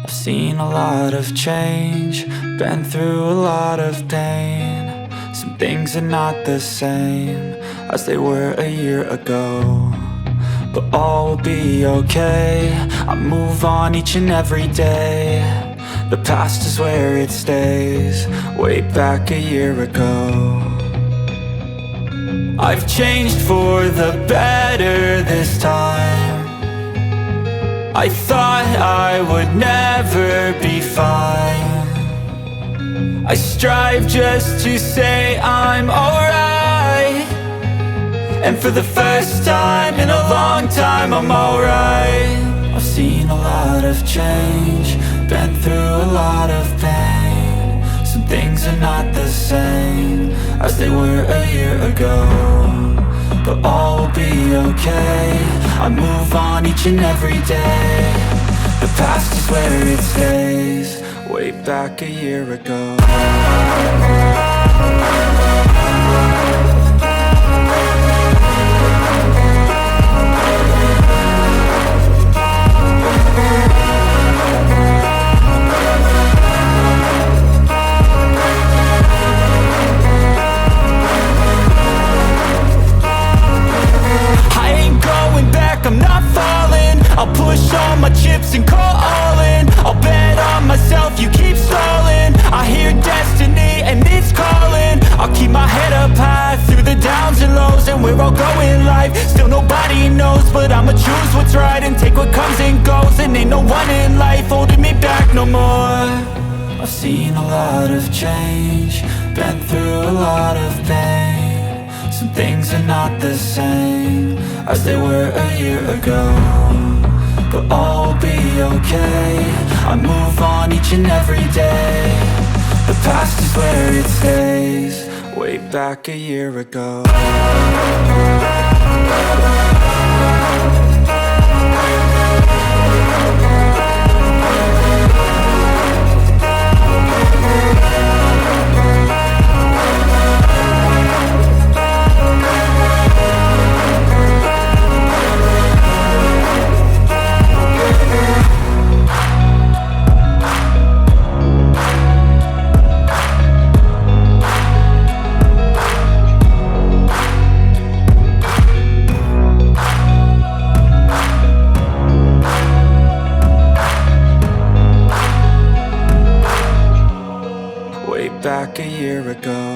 I've seen a lot of change, been through a lot of pain. Some things are not the same as they were a year ago, but all will be okay. I move on each and every day. The past is where it stays, way back a year ago. I've changed for the better this time. I thought I would never be fine. I strive just to say I'm alright, and for the first time in a long time I'm alright. I've seen a lot of change, been through a lot of pain. Some things are not the same as they were a year ago, but all will be okay. I move on each and every day. The past is where it stays, way back a year ago. I'm not falling, I'll push all my chips and call all in. I'll bet on myself, you keep stalling. I hear destiny and it's calling. I'll keep my head up high through the downs and lows, and we're all going live. Still nobody knows, but I'ma choose what's right and take what comes and goes. And ain't no one in life holding me back no more. I've seen a lot of change, been through a lot of pain. Some things are not the same as they were a year ago, but all will be okay. I move on each and every day. The past is where it stays, way back a year ago. Back a year ago.